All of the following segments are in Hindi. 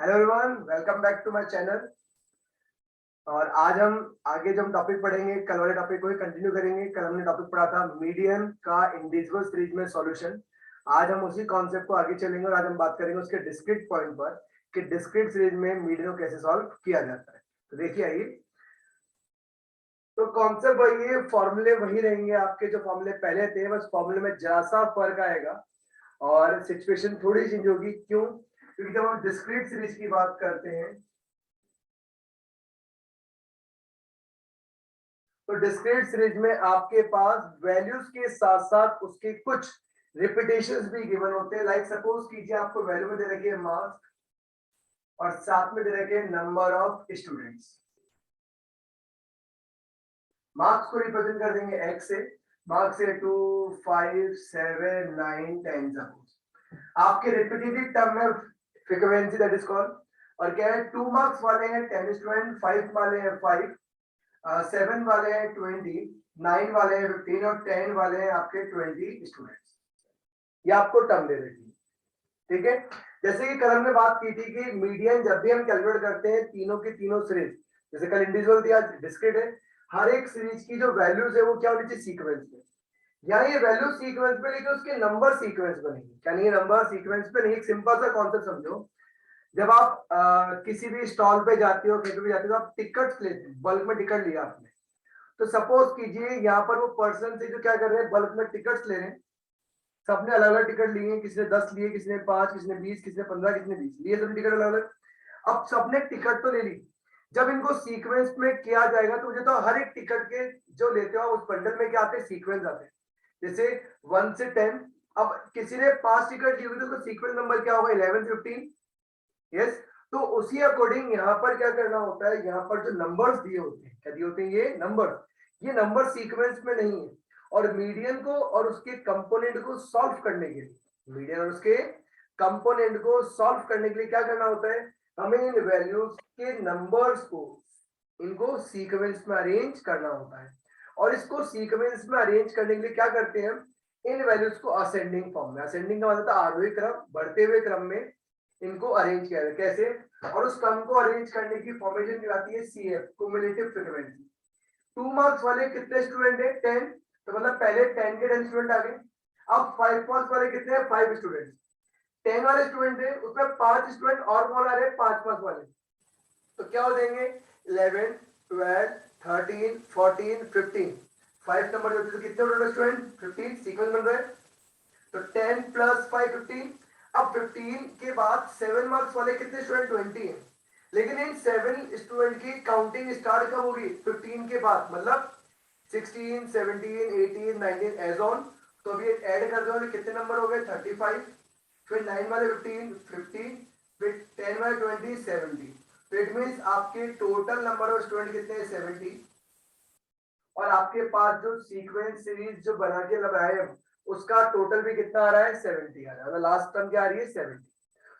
Hello everyone, welcome back to my channel. और आज हम आगे जो हम टॉपिक पढ़ेंगे, कल वाले टॉपिक को ही कंटिन्यू करेंगे। कल हमने टॉपिक पढ़ा था मीडियन का इंडिविजुअल सीरीज में सॉल्यूशन। आज हम उसी कॉन्सेप्ट को आगे चलेंगे और आज हम बात करेंगे उसके डिस्क्रीट पॉइंट पर कि डिस्क्रीट सीरीज में मीडियन को कैसे सॉल्व किया जाता है। तो देखिए आइए, तो कॉन्सेप्ट वही है, फॉर्मूले वही रहेंगे आपके जो फॉर्मूले पहले थे, बस फॉर्मूले में जरा सा फर्क आएगा और सिचुएशन थोड़ी चेंज होगी। क्यों? क्योंकि जब हम डिस्क्रीट सीरीज की बात करते हैं तो डिस्क्रीट सीरीज में आपके पास वैल्यूज के साथ साथ उसके कुछ रिपीटेशंस भी गिवन होते हैं। लाइक सपोज कीजिए आपको वैल्यू में दे रखी है मार्क्स और साथ में दे रखे नंबर ऑफ स्टूडेंट्स। मार्क्स को रिप्रेजेंट कर देंगे एक्स से, मार्क्स है 2 5 7 9 10 सपोज। आपके रिपीटेटिव टर्म में फ्रीक्वेंसी दैट इज कॉल्ड। और क्या है, 2 मार्क्स वाले हैं 10 स्टूडेंट, 5 वाले हैं 5, 7 वाले हैं 20, 9 वाले हैं 15 और 10 वाले हैं आपके 20 स्टूडेंट्स। ये आपको टर्म दे रखी है, ठीक है। जैसे कि कल हमने बात की थी कि मीडियन जब भी हम कैलकुलेट करते हैं तीनों की तीनों सीरीज, जैसे कल इंडिविजुअल थी आज डिस्क्रीट है, हर एक सीरीज की जो वैल्यूज है वो क्या होनी चाहिए, सीक्वेंस में। यहाँ ये वैल्यू सीक्वेंस पे, लेकिन उसके नंबर सीक्वेंस पे नहीं। क्या नहीं है, नंबर सीक्वेंस पे नहीं। एक सिंपल सा कॉन्सेप्ट समझो। जब आप किसी भी स्टॉल पे जाते हो, कहीं पे भी जाते हो, आप टिकट लेते हो, बल्क में टिकट लिया आपने। तो सपोज कीजिए यहाँ पर वो पर्सन से जो क्या कर रहे हैं, बल्क में टिकट्स ले रहे हैं। सबने अलग अलग टिकट लिए, किसी ने 10 लिए, किसी ने 5, किसी ने 20, किसी ने 15, किसी ने 20 लिए, सबने टिकट अलग अलग। अब सबने टिकट तो ले ली। जब इनको सीक्वेंस में किया जाएगा तो मुझे तो हर एक टिकट के जो लेते हो उस बंडल में क्या आते हैं, सीक्वेंस आते हैं। जैसे 1 से 10। अब किसी ने 5 टिकट ली हुई तो सीक्वेंस नंबर क्या होगा, 11 15। यस। तो उसी अकॉर्डिंग यहाँ पर क्या करना होता है, यहाँ पर जो नंबर्स दिए होते हैं, क्या दिए होते हैं, ये नंबर सीक्वेंस में नहीं है। और मीडियन को और उसके कंपोनेंट को सॉल्व करने के लिए, मीडियन और उसके कंपोनेंट को सॉल्व करने के लिए क्या करना होता है, हमें इन वैल्यूज के नंबर्स को, इनको सीक्वेंस में अरेंज करना होता है। और इसको सीक्वेंस में अरेंज करने के लिए क्या करते हैं, इन वैल्यूज को असेंडिंग फॉर्म में, असेंडिंग का मतलब आरोही क्रम, बढ़ते हुए क्रम में इनको अरेंज किया जाए। कैसे? और उस क्रम को अरेंज करने की फॉर्मेशन कहलाती है सीएफ, क्युमुलेटिव फ्रीक्वेंसी। 2 मार्क्स वाले कितने स्टूडेंट है, 10। तो मतलब पहले 10 के 10 स्टूडेंट आ गए। अब 5 मार्क्स वाले कितने हैं, 5 स्टूडेंट। 10 वाले स्टूडेंट है, उसमें 5 स्टूडेंट और कौन आ रहे हैं, 5 मार्क्स वाले। तो क्या हो जाएंगे, 11 12 13 14 15। 5 नंबर जो कितने टोटल स्टूडेंट, 15 सीक्वेंस बन रहा है। तो 10 प्लस 5 15। अब 15 के बाद 7 मार्क्स वाले कितने स्टूडेंट, 20 है। लेकिन इन 7 स्टूडेंट की काउंटिंग स्टार्ट कब होगी, 15 के बाद, मतलब 16 17 18 19 एज ऑन। तो अभी ऐड कर दो, कितने नंबर हो गए, 35। फिर 9 वाले 15 50, फिर 10 वाले 20 70। तो इट मींस आपके टोटल नंबर ऑफ स्टूडेंट कितने हैं, 70। और आपके पास जो सीक्वेंस सीरीज जो बना के लगाए हम, उसका टोटल भी कितना आ रहा है, 70 आ रहा है। मतलब लास्ट टर्म क्या आ रही है, 70।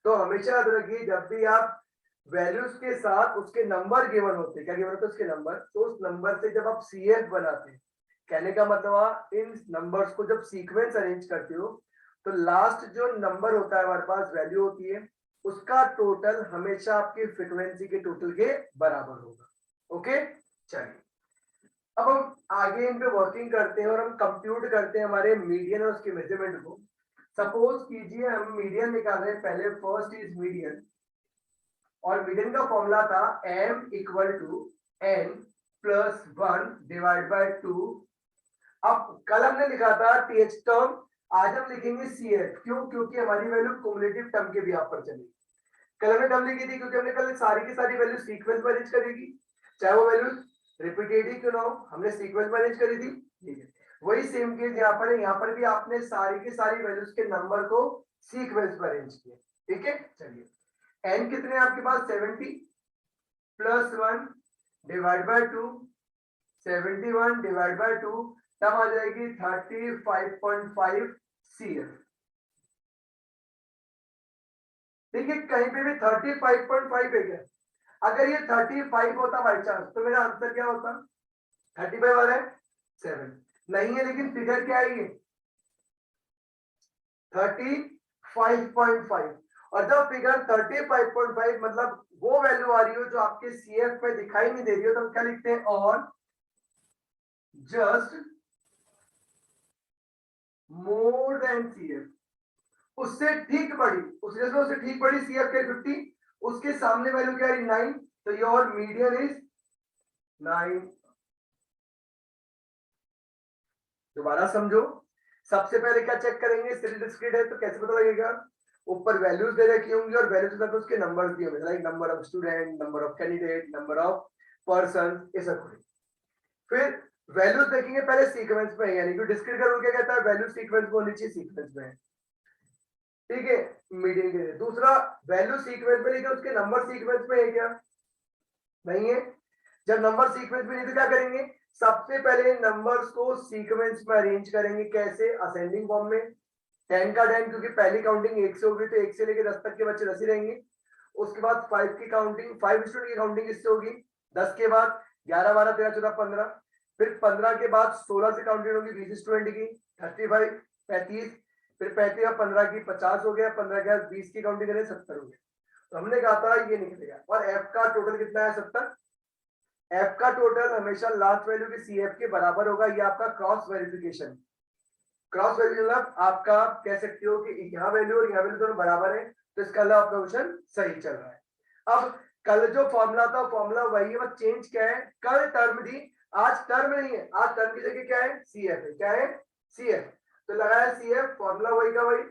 तो हमेशा याद रखिए, जब भी आप वैल्यूज के साथ उसके नंबर गिवन होते हैं, क्या गिवन होते हैं उसके नंबर, तो उस नंबर से जब आप सीएफ बनाते हैं, कहने का मतलब इन नंबर्स को जब सीक्वेंस अरेंज करते हो तो लास्ट जो नंबर होता है हमारे पास, वैल्यू होती है, उसका टोटल हमेशा आपकी फ्रीक्वेंसी के टोटल के बराबर होगा। ओके, चलिए अब हम आगे इन पे वर्किंग करते हैं और हम कंप्यूट करते हैं हमारे मीडियन और उसके मेजरमेंट को। सपोज कीजिए हम मीडियन निकाल रहे हैं, पहले फर्स्ट इज मीडियन, और मीडियन का फॉर्मूला था m equal to n plus 1 divide by 2। अब कल हमने लिखा था टीएच टर्म, आज हम लिखेंगे सीएफ। क्यों? क्योंकि हमारी वैल्यू क्युमुलेटिव टर्म के भी आप पर चलेगी। कल हमने टर्म लिखी थी क्योंकि हमने कल सारी की सारी वैल्यू सीक्वेंस में अरेंज करेगी, चाहे वो वैल्यू रिपीटेटिव क्यों ना हो, हमने सीक्वेंस में अरेंज करी थी। ठीक है, वही सेम केस यहाँ पर है, यहाँ पर भी आपने सारी की सारी वैल्यूज के नंबर को सीक्वेंस में अरेंज किया। ठीक है, चलिए n कितने हैं आपके पास, 70 plus 1 divide by 2, 71 divide by 2, तब आ जाएगी 35.5 CF। देखिए कहीं पे भी 35.5 है क्या? अगर ये 35 होता बाई चांस तो मेरा आंसर क्या होता, 35 वाला है 7 नहीं है, लेकिन फिगर क्या है ये 35.5। और जब फिगर 35.5 मतलब वो वैल्यू आ रही हो जो आपके सीएफ में दिखाई नहीं दे रही हो, तो हम क्या लिखते हैं, और जस्ट मोर देन सीएफ, उससे ठीक बड़ी, उससे ठीक बड़ी सीएफ के 50, उसके सामने वैल्यू क्या है 9, तो योर मीडियन इज 9। दोबारा समझो, सबसे पहले क्या चेक करेंगे, सिटी डिस्क्रीट है तो कैसे पता लगेगा, ऊपर वैल्यूज दे रखी होंगी और वैल्यूज के साथ उसके नंबर्स दिए होंगे, like number of student, number of candidate, number of person, ये सब। फिर वैल्यूज देखेंगे पहले सीक्वेंस में, यानी कि डिस्क्रीट का रूल क्या कहता है, वैल्यू सीक्वेंस में होनी चाहिए, सीक्वेंस में है, ठीक है, मीडियन के लिए। दूसरा, वैल्यू सीक्वेंस में, लेकिन उसके नंबर सीक्वेंस में है क्या, नहीं है। जब नंबर सीक्वेंस में नहीं तो क्या करेंगे, सबसे पहले नंबर्स को सीक्वेंस में अरेंज करेंगे, कैसे, असेंडिंग फॉर्म में, 10 का 10, क्योंकि पहली काउंटिंग 1 से होगी तो 1 से लेकर 10 तक के बच्चे 10 ही रहेंगे। उसके बाद 5 की काउंटिंग, 5 स्टूडेंट की काउंटिंग इससे होगी, 10 के बाद 11 12 13 14 15, फिर 15 के बाद 16 से काउंटिंग होगी 20 स्टूडेंट की, 35 35, फिर 35 और 15 की 50 हो गया, 15 के बाद 20 की काउंटिंग करें 70 हो गया। तो हमने कहा था ये निकलेगा, और एफ का टोटल कितना है 70। एफ का टोटल हमेशा लास्ट वैल्यू के सीएफ के बराबर होगा, ये आपका क्रॉस वेरिफिकेशन। क्रॉस वैल्यू मतलब आपका कह सकते हो कि यहाँ वैल्यू और यहाँ वैल्यू दोनों बराबर है, तो इसका आपका क्वेश्चन सही चल रहा है। अब कल जो फॉर्मूला था फॉर्मूला वही है, बस चेंज क्या है, कल टर्म थी, आज टर्म नहीं है, आज टर्म की जगह क्या है, सीएफ है, क्या है, सीएफ। तो लगाया सीएफ, फॉर्मूला वही का वही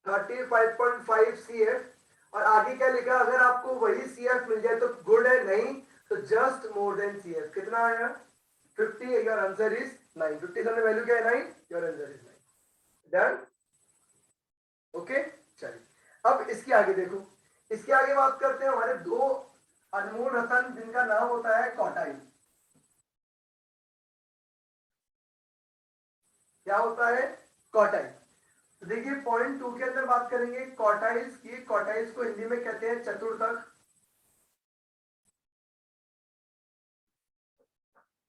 35.5 सीएफ, और आगे क्या लिखा, अगर आपको वही सीएफ मिल जाए तो गुड है, नहीं तो जस्ट मोर देन सीएफ। कितना आया 50, योर आंसर इज 9। 50 सामने वैल्यू क्या है 9, your answer is 9। Done, okay. चलिए अब इसके आगे देखो, इसके आगे बात करते हैं हमारे दो अनमोल रतन जिनका नाम होता है कॉटाई। क्या होता है, कॉटाई। तो देखिए पॉइंट 2 के अंदर बात करेंगे कॉटाइल्स की। कॉटाइल्स को हिंदी में कहते हैं चतुर्थक।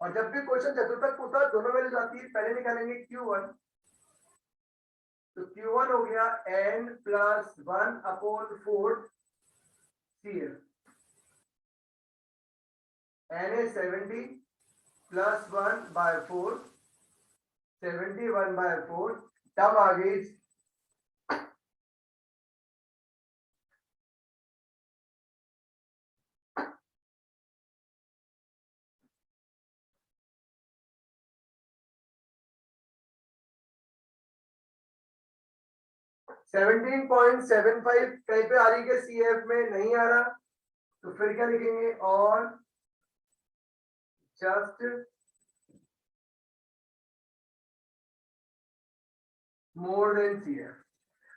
और जब भी क्वेश्चन चतुर्थक पूछता है दोनों वैल्यूज आती है, पहले निकालेंगे Q1, तो Q1 हो गया n plus 1/4 CF, n is 70 plus 1/4, 71/4, term आ गई 17.75, कहीं पे आ रही है CF में नहीं आ रहा, तो फिर क्या लिखेंगे, और जस्ट मोर देन CF।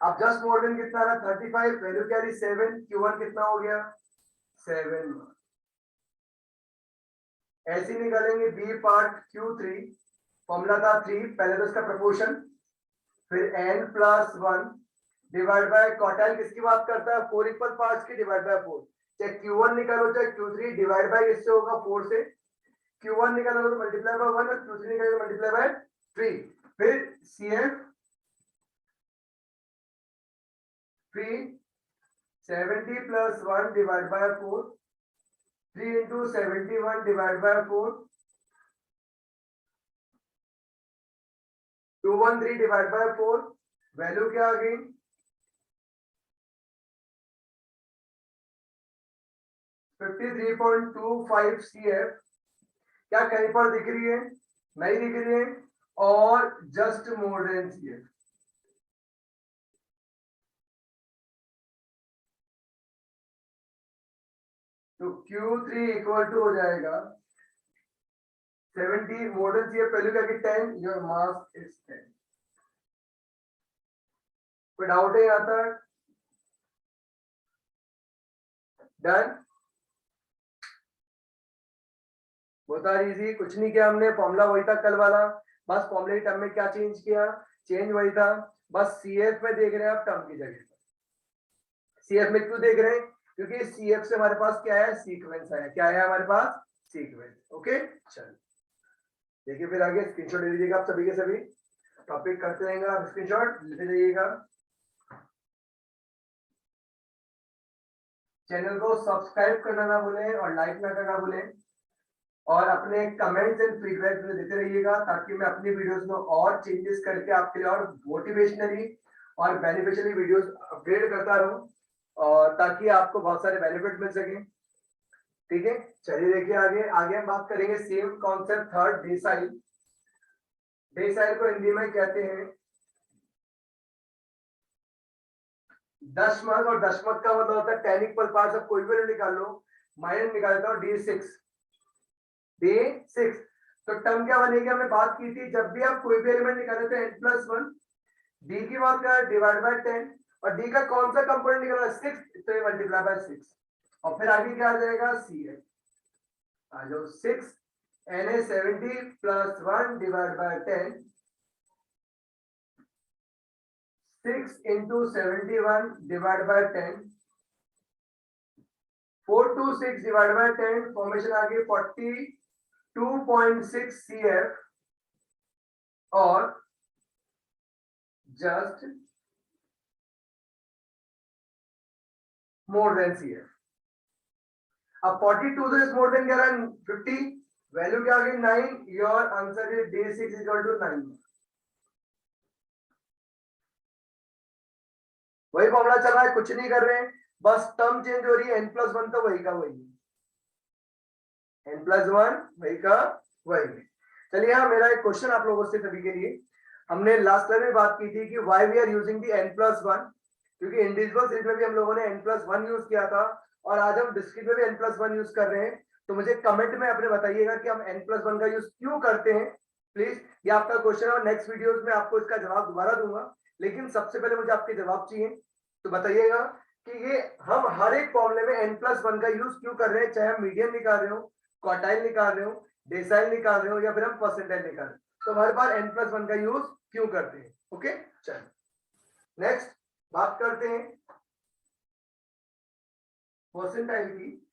अब जस्ट मोर देन कितना रहा 35, वैल्यू क्या रही 7, Q1 कितना हो गया 7। ऐसे निकालेंगे बी पार्ट Q3, फॉर्मूला था 3, पहले तो इसका प्रपोर्शन, फिर n plus 1 divide bye quartile किसकी बात करता है, 4 इक्वल पार्ट्स की डिवाइड बाय 4, चाहे Q1 निकालो चाहे Q3, डिवाइड बाय इससे होगा 4 से, Q1 निकालोगे तो मल्टीप्लाई बाय 1 और Q3 निकालोगे तो मल्टीप्लाई बाय 3, फिर CF 3 70 plus 1 divide bye 4, 3 into 71 divide by 4, 213 divide by 4, value क्या आ गई 53.25 CF। क्या कहीं पर दिख रही है, नहीं दिख रही है, और जस्ट मोर देन CF। तो Q3 इक्वल टू हो जाएगा 70 मोर देन CF, वैल्यू क्या की 10, योर मास इज 10। कोई डाउट है यहाँ तक, डन, बहुत इजी, कुछ नहीं किया हमने, फॉर्मूला वही था कल वाला, बस फॉर्मूले टर्म में क्या चेंज किया, चेंज वही था, बस CF में देख रहे हैं आप टर्म की जगह। CF में क्यों देख रहे हैं, क्योंकि CF से हमारे पास क्या है, सीक्वेंस है, क्या है हमारे पास, सीक्वेंस। ओके चलिए देखिए, फिर आगे स्क्रीनशॉट ले लीजिएगा आप सभी के सभी, टॉपिक करते रहेंगे आप, स्क्रीनशॉट लेते जाइएगा। चैनल को सब्सक्राइब करना ना भूलें और लाइक ना करना भूलें और अपने कमेंट्स एंड फीडबैक मुझे देते रहिएगा ताकि मैं अपनी वीडियोस में और चेंजेस करके आपके लिए और मोटिवेशनली और बेनिफिशियली वीडियोस अपडेट करता रहूं और ताकि आपको बहुत सारे बेनिफिट मिल सके। ठीक है, चलिए देखिए आगे आगे हम बात करेंगे same concept third decyl. Decyl को हिंदी में कहते हैं दशमलव और दशमलव का मतलब होता है टेन इक्वल पार्ट्स ऑफ कोई भी निकाल लो, माइनस निकाल देता हूं d6 तो टर्म क्या बनेगी हमने बात की थी जब भी आप कोई भी एलिमेंट निकाले तो n+1 d की बात कर डिवाइड बाय 10 और d का कौन सा कंपोनेंट निकाला 6 तो ये मल्टीप्लाई बाय 6 और फिर आगे क्या आ जाएगा cf आ जाओ 6 na 70 + 1 divide bye 10 6 into 71 divided by 10 4 to 6 divided by 10 formation आ गई 42.6 cf और जस्ट मोर देन cf। अब 42 तो इज मोर देन क्या है 50 वैल्यू क्या आ गई 9 योर आंसर इज d6 = 9। वही फॉर्मूला चल रहा है, कुछ नहीं कर रहे हैं, बस टर्म चेंज हो रही है n+1 तो वही का वही n+1 वही का वही। चलिए हाँ, मेरा एक क्वेश्चन आप लोगों से सभी के लिए, हमने लास्ट क्लास में बात की थी कि why we are using the n+1 क्योंकि इंडिविजुअल सीरीज में भी हम लोगों ने n+1 यूज किया था और आज हम डिस्क्रीट में भी n+1 यूज कर रहे हैं। तो मुझे कमेंट में अपने बताइएगा कि हम n+1 का यूज क्यों करते हैं प्लीज, ये आपका क्वेश्चन है और नेक्स्ट वीडियोस में आपको इसका जवाब दोबारा दूंगा, लेकिन सबसे पहले मुझे आपके जवाब चाहिए। तो बताइएगा कि ये हम हर एक फॉर्मूले में n+1 का यूज क्यों कर रहे हैं, चाहे हम मीडियन निकाल रहे हो, क्वार्टाइल निकाल रहे हो, डेसाइल निकाल रहे हो या फिर हम परसेंटाइल निकाल रहे हो, तो हर बार n+1 का यूज क्यों करते हैं। ओके, चलिए नेक्स्ट बात करते हैं परसेंटाइल की।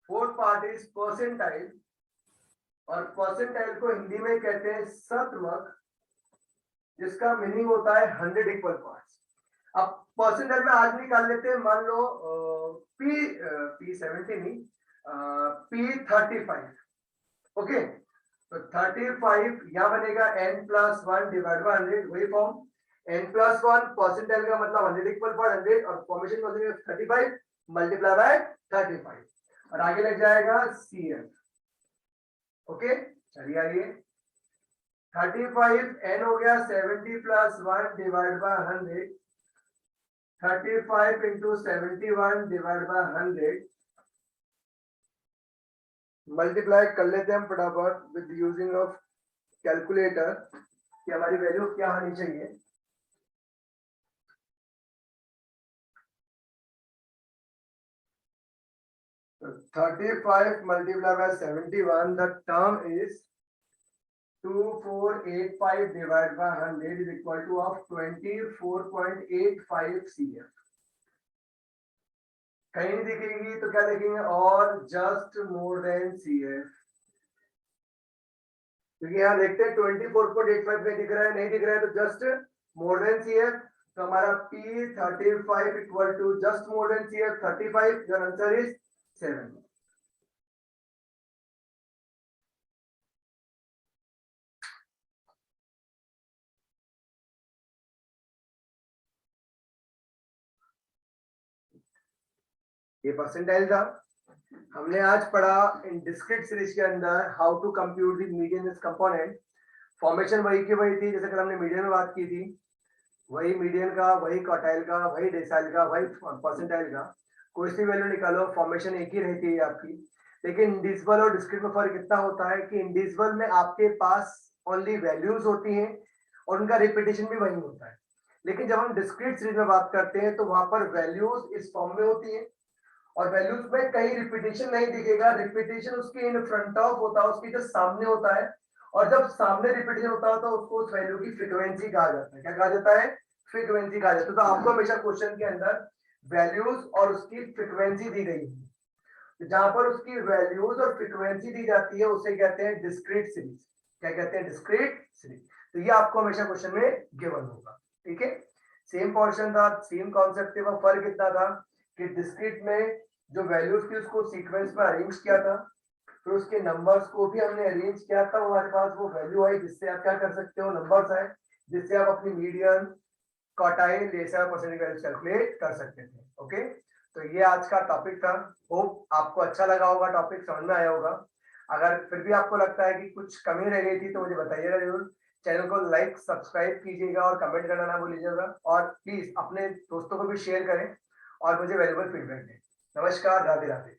फोर्थ पार्ट इज परसेंटाइल और परसेंटाइल को हिंदी में कहते हैं शतमक, जिसका मीनिंग होता है 100 इक्वल पार्ट्स। अब परसेंटाइल में आज निकाल लेते हैं, मान लो P70 नहीं P35। ओके, तो 35 यहां बनेगा n+1 डिवाइड बाय 100, वही फॉर्म n+1 परसेंटाइल का मतलब 100 इक्वल पार्ट 100 और फॉर्मेशन को 35 मल्टीप्लाई बाय 35 और आगे लग जाएगा cf। ओके, चलिए आइए 35 n हो गया 70 + 1 divide bye 100, 35 into 71 divide by 100 multiply कर लेते हैं हम फटाफट विद यूजिंग ऑफ कैलकुलेटर कि हमारी वैल्यू क्या होनी चाहिए। तो 35 multiply by 71 the term is 2485 divided by 100 is equal to of 24.85 cf। कहीं नहीं दिखेगी तो क्या लिखेंगे और जस्ट मोर देन cf, क्योंकि यहाँ देखते हैं 24.85 में दिख रहा है, नहीं दिख रहा है तो जस्ट मोर देन cf। तो हमारा P35 equal to just more than cf 35, your answer is 7। ये परसेंटाइल था। हमने आज पढ़ा इन डिस्क्रीट सीरीज के अंदर how to compute the median component. Formation वही की वही थी, जैसे कल हमने मीडियन में बात की थी, वही मीडियन का, वही क्वार्टाइल का, वही डेसाइल का, वही परसेंटाइल का, कोई सी वैल्यू निकालो फॉर्मेशन एक ही रहती है आपकी। लेकिन इंडिविजुअल और डिस्क्रीट में फर्क इतना होता है कि इंडिविजुअल में आपके पास ओनली वैल्यूज होती हैं और उनका रिपीटेशन भी वही होता है, लेकिन जब हम डिस्क्रीट सीरीज में बात करते हैं तो वहां पर वैल्यूज इस फॉर्म में होती है और वैल्यूज में कहीं रिपीटेशन नहीं दिखेगा, रिपीटेशन उसके इन फ्रंट ऑफ होता है, उसके जस्ट सामने होता है और जब सामने रिपीटेशन होता है तो उसको उस वैल्यू की फ्रीक्वेंसी कहा जाता है। क्या कहा जाता है? फ्रीक्वेंसी कहा जाता है। तो आपको हमेशा क्वेश्चन के अंदर वैल्यूज और उसकी फ्रीक्वेंसी दी गई है, तो जहां पर उसकी वैल्यूज और फ्रीक्वेंसी दी जाती है उसे कहते हैं डिस्क्रीट सीरीज। क्या कहते हैं? Discrete series. तो ये आपको हमेशा क्वेश्चन में गिवन होगा। ठीक है, सेम पोर्शन था, सेम कॉन्सेप्ट था, फर्क इतना था कि डिस्क्रीट में जो वैल्यूज थी उसको सीक्वेंस में अरेंज किया था, फिर उसके नंबर्स को भी हमने अरेंज किया था, हमारे पास वो वैल्यू आई जिससे आप क्या कर सकते हो, नंबर्स आए जिससे आप अपनी median quartile lesser percentage value calculate कर सकते थे। ओके, तो ये आज का टॉपिक था। होप आपको अच्छा लगा होगा, टॉपिक समझ में आया होगा। अगर फिर भी आपको लगता है कि कुछ कमी रह गई थी तो मुझे बताइएगा जरूर। चैनल को लाइक सब्सक्राइब कीजिएगा और कमेंट करना ना भूलिएगा, और प्लीज अपने दोस्तों को भी शेयर करें और मुझे वैल्यूबल फीडबैक दें। नमस्कार, राधे राधे।